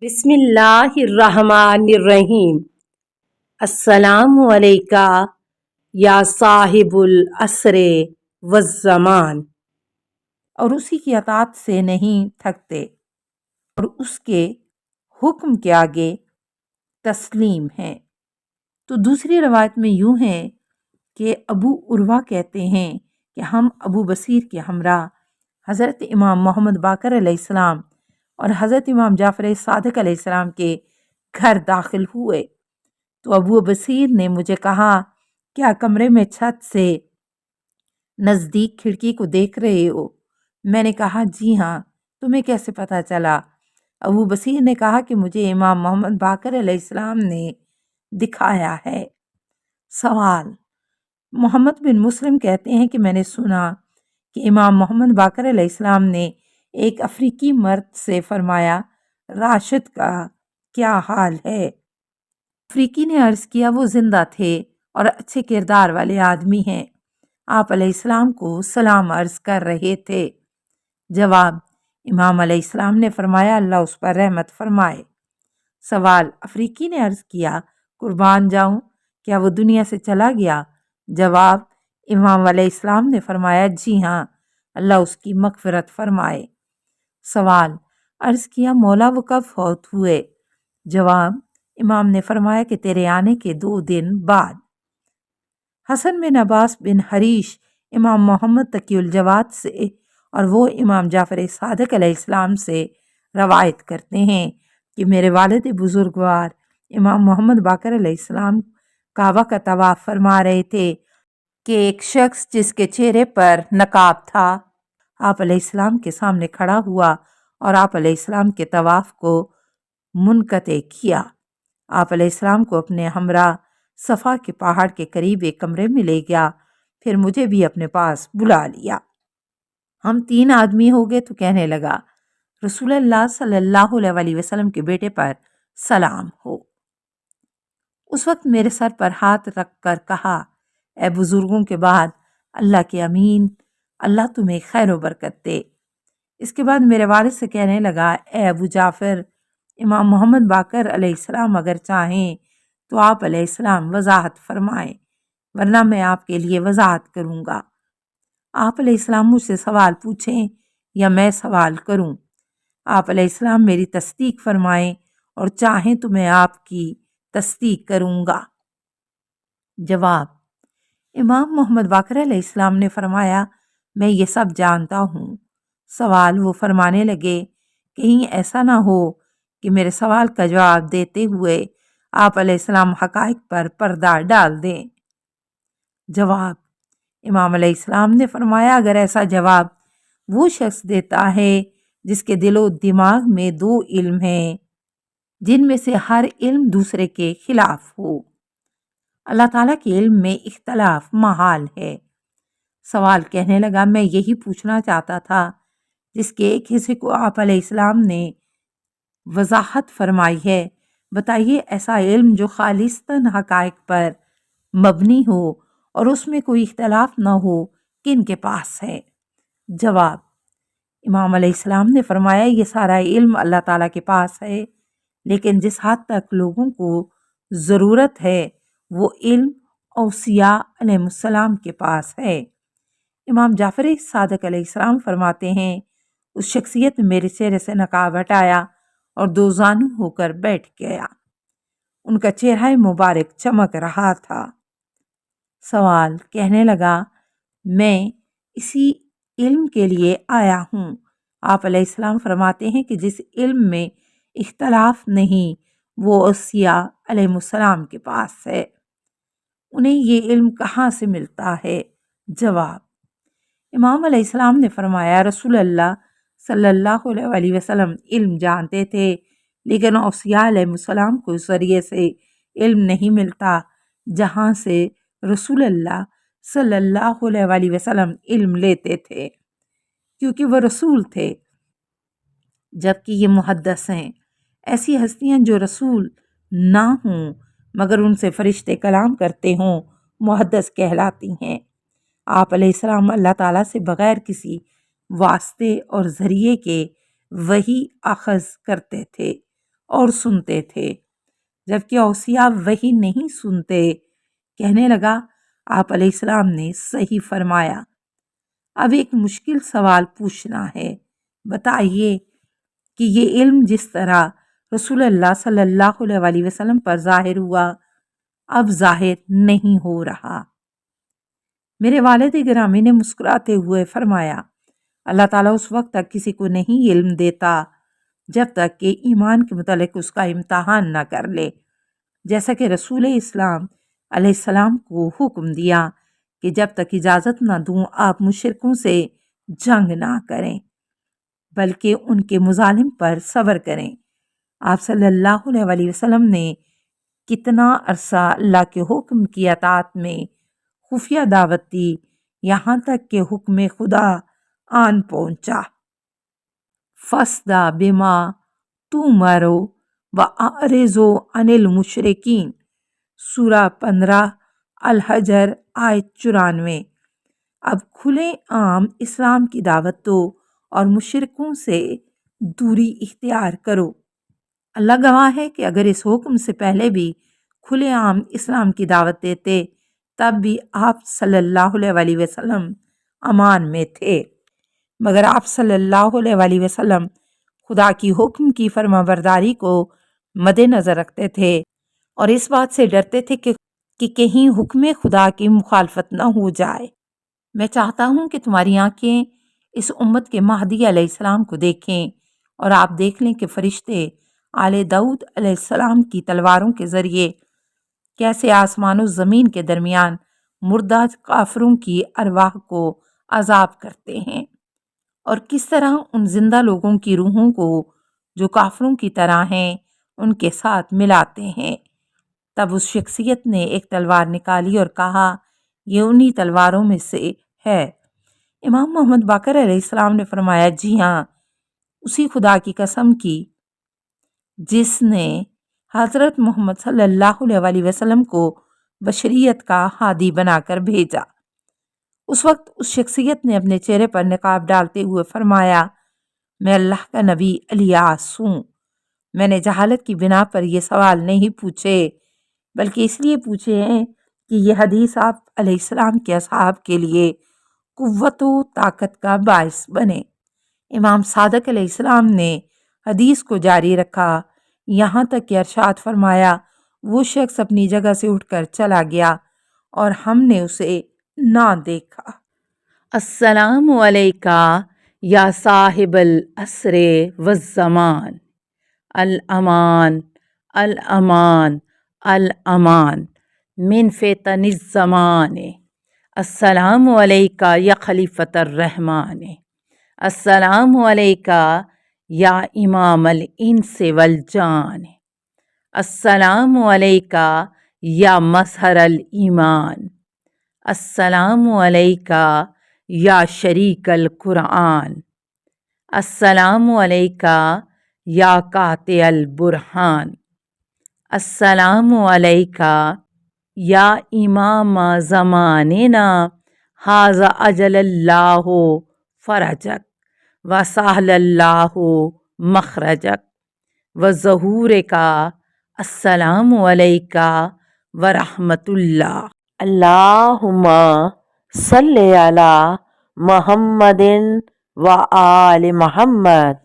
بسم اللہ الرحمن الرحیم۔ السلام علیکہ یا صاحب العصر والزمان۔ اور اسی کی اطاعت سے نہیں تھکتے اور اس کے حکم کے آگے تسلیم ہیں۔ تو دوسری روایت میں یوں ہے کہ ابو عروہ کہتے ہیں کہ ہم ابو بصیر کے ہمراہ حضرت امام محمد باقر علیہ السلام اور حضرت امام جعفر صادق علیہ السلام کے گھر داخل ہوئے تو ابو بصیر نے مجھے کہا، کیا کمرے میں چھت سے نزدیک کھڑکی کو دیکھ رہے ہو؟ میں نے کہا جی ہاں، تمہیں کیسے پتہ چلا؟ ابو بصیر نے کہا کہ مجھے امام محمد باقر علیہ السلام نے دکھایا ہے۔ سوال: محمد بن مسلم کہتے ہیں کہ میں نے سنا کہ امام محمد باقر علیہ السلام نے ایک افریقی مرد سے فرمایا، راشد کا کیا حال ہے؟ افریقی نے عرض کیا، وہ زندہ تھے اور اچھے کردار والے آدمی ہیں۔ آپ علیہ السلام کو سلام عرض کر رہے تھے۔ جواب: امام علیہ السلام نے فرمایا، اللہ اس پر رحمت فرمائے۔ سوال: افریقی نے عرض کیا، قربان جاؤں، کیا وہ دنیا سے چلا گیا؟ جواب: امام علیہ السلام نے فرمایا، جی ہاں، اللہ اس کی مغفرت فرمائے۔ سوال: عرض کیا، مولا وہ کب فوت ہوئے؟ جواب: امام نے فرمایا کہ تیرے آنے کے 2 دن بعد۔ حسن بن عباس بن حریش امام محمد تقی الجواد سے اور وہ امام جعفر صادق علیہ السلام سے روایت کرتے ہیں کہ میرے والد بزرگوار امام محمد باقر علیہ السلام کعبہ کا طواف فرما رہے تھے کہ ایک شخص جس کے چہرے پر نقاب تھا آپ علیہ السلام کے سامنے کھڑا ہوا اور آپ علیہ السلام کے طواف کو منقطع کیا۔ آپ علیہ السلام کو اپنے ہمراہ صفا کے پہاڑ کے قریب ایک کمرے میں لے گیا، پھر مجھے بھی اپنے پاس بلا لیا۔ ہم 3 آدمی ہو گئے تو کہنے لگا، رسول اللہ صلی اللہ علیہ وسلم کے بیٹے پر سلام ہو۔ اس وقت میرے سر پر ہاتھ رکھ کر کہا، اے بزرگوں کے بعد اللہ کے امین، اللہ تمہیں خیر و برکت دے۔ اس کے بعد میرے والد سے کہنے لگا، اے ابو جعفر، امام محمد باقر علیہ السلام اگر چاہیں تو آپ علیہ السلام وضاحت فرمائیں، ورنہ میں آپ کے لیے وضاحت کروں گا۔ آپ علیہ السلام مجھ سے سوال پوچھیں یا میں سوال کروں؟ آپ علیہ السلام میری تصدیق فرمائیں اور چاہیں تو میں آپ کی تصدیق کروں گا۔ جواب: امام محمد باقر علیہ السلام نے فرمایا، میں یہ سب جانتا ہوں۔ سوال: وہ فرمانے لگے، کہیں ایسا نہ ہو کہ میرے سوال کا جواب دیتے ہوئے آپ علیہ السلام حقائق پر پردہ ڈال دیں۔ جواب: امام علیہ السلام نے فرمایا، اگر ایسا جواب وہ شخص دیتا ہے جس کے دل و دماغ میں 2 علم ہیں جن میں سے ہر علم دوسرے کے خلاف ہو۔ اللہ تعالیٰ کے علم میں اختلاف محال ہے۔ سوال: کہنے لگا، میں یہی پوچھنا چاہتا تھا جس کے ایک حصے کو آپ علیہ السلام نے وضاحت فرمائی ہے، بتائیے ایسا علم جو خالصتاً حقائق پر مبنی ہو اور اس میں کوئی اختلاف نہ ہو، کن کے پاس ہے؟ جواب: امام علیہ السلام نے فرمایا، یہ سارا علم اللہ تعالیٰ کے پاس ہے، لیکن جس حد تک لوگوں کو ضرورت ہے وہ علم اوصیاء علیہ السلام کے پاس ہے۔ امام جعفر صادق علیہ السلام فرماتے ہیں، اس شخصیت نے میرے چہرے سے نقاب ہٹایا اور 2 زانو ہو کر بیٹھ گیا۔ ان کا چہرہ مبارک چمک رہا تھا۔ سوال: کہنے لگا، میں اسی علم کے لیے آیا ہوں۔ آپ علیہ السلام فرماتے ہیں کہ جس علم میں اختلاف نہیں وہ اوصیاء علیہ السلام کے پاس ہے۔ انہیں یہ علم کہاں سے ملتا ہے؟ جواب: امام علیہ السلام نے فرمایا، رسول اللہ صلی اللہ علیہ وسلم علم جانتے تھے، لیکن اوصیاء علیہ السلام کو اس ذریعے سے علم نہیں ملتا جہاں سے رسول اللہ صلی اللہ علیہ وسلم علم لیتے تھے، کیونکہ وہ رسول تھے، جبکہ یہ محدث ہیں۔ ایسی ہستیاں جو رسول نہ ہوں مگر ان سے فرشتے کلام کرتے ہوں محدث کہلاتی ہیں۔ آپ علیہ السلام اللہ تعالیٰ سے بغیر کسی واسطے اور ذریعے کے وحی اخذ کرتے تھے اور سنتے تھے، جبکہ اوصیاء وہی نہیں سنتے۔ کہنے لگا، آپ علیہ السلام نے صحیح فرمایا۔ اب ایک مشکل سوال پوچھنا ہے، بتائیے کہ یہ علم جس طرح رسول اللہ صلی اللہ علیہ وسلم پر ظاہر ہوا، اب ظاہر نہیں ہو رہا۔ میرے والد گرامی نے مسکراتے ہوئے فرمایا، اللہ تعالیٰ اس وقت تک کسی کو نہیں علم دیتا جب تک کہ ایمان کے متعلق اس کا امتحان نہ کر لے، جیسا کہ رسول اسلام علیہ السلام کو حکم دیا کہ جب تک اجازت نہ دوں آپ مشرکوں سے جنگ نہ کریں بلکہ ان کے مظالم پر صبر کریں۔ آپ صلی اللہ علیہ وسلم نے کتنا عرصہ اللہ کے حکم کی اطاعت میں خفیہ دعوت دی، یہاں تک کہ حکم خدا آن پہنچا۔ فَاصْدَعْ بِمَا تُؤْمَرُ وَأَعْرِضْ عَنِ الْمُشْرِكِينَ، سورہ 15 الحجر آیت 94۔ اب کھلے عام اسلام کی دعوت دو اور مشرکوں سے دوری اختیار کرو۔ اللہ گواہ ہے کہ اگر اس حکم سے پہلے بھی کھلے عام اسلام کی دعوت دیتے تب بھی آپ صلی اللہ علیہ وسلم امان میں تھے، مگر آپ صلی اللہ علیہ وسلم خدا کی حکم کی فرما برداری کو مد نظر رکھتے تھے اور اس بات سے ڈرتے تھے کہ کہیں حکم خدا کی مخالفت نہ ہو جائے۔ میں چاہتا ہوں کہ تمہاری آنکھیں اس امت کے مہدی علیہ السلام کو دیکھیں اور آپ دیکھ لیں کہ فرشتے آل داؤد علیہ السلام کی تلواروں کے ذریعے کیسے آسمان و زمین کے درمیان مردہ کافروں کی ارواح کو عذاب کرتے ہیں، اور کس طرح ان زندہ لوگوں کی روحوں کو جو کافروں کی طرح ہیں ان کے ساتھ ملاتے ہیں۔ تب اس شخصیت نے ایک تلوار نکالی اور کہا، یہ انہی تلواروں میں سے ہے۔ امام محمد باقر علیہ السلام نے فرمایا، جی ہاں، اسی خدا کی قسم کی جس نے حضرت محمد صلی اللہ علیہ وسلم کو بشریت کا ہادی بنا کر بھیجا۔ اس وقت اس شخصیت نے اپنے چہرے پر نقاب ڈالتے ہوئے فرمایا، میں اللہ کا نبی الیاس ہوں۔ میں نے جہالت کی بنا پر یہ سوال نہیں پوچھے بلکہ اس لیے پوچھے ہیں کہ یہ حدیث آپ علیہ السلام کے اصحاب کے لیے قوت و طاقت کا باعث بنے۔ امام صادق علیہ السلام نے حدیث کو جاری رکھا یہاں تک کہ ارشاد فرمایا، وہ شخص اپنی جگہ سے اٹھ کر چلا گیا اور ہم نے اسے نہ دیکھا۔ السلام علیکہ یا صاحب العصر والزمان، الامان الامان الامان من فتن الزمان۔ السلام علیکہ یا خلیفۃ الرحمن، السلام علیکہ یا امام الانس والجان، السلام علیکہ یا مظہر الایمان، السلام علیکہ یا شریک القرآن، السلام علیکہ یا قاطع البرہان، السلام علیکہ یا امام زماننا ھذا اجل اللہ فرجک وسہل اللہ مخرجک وظہورک، السلام علیکہ ورحمۃ اللہ۔ اللہم صلی علی محمد و آل محمد۔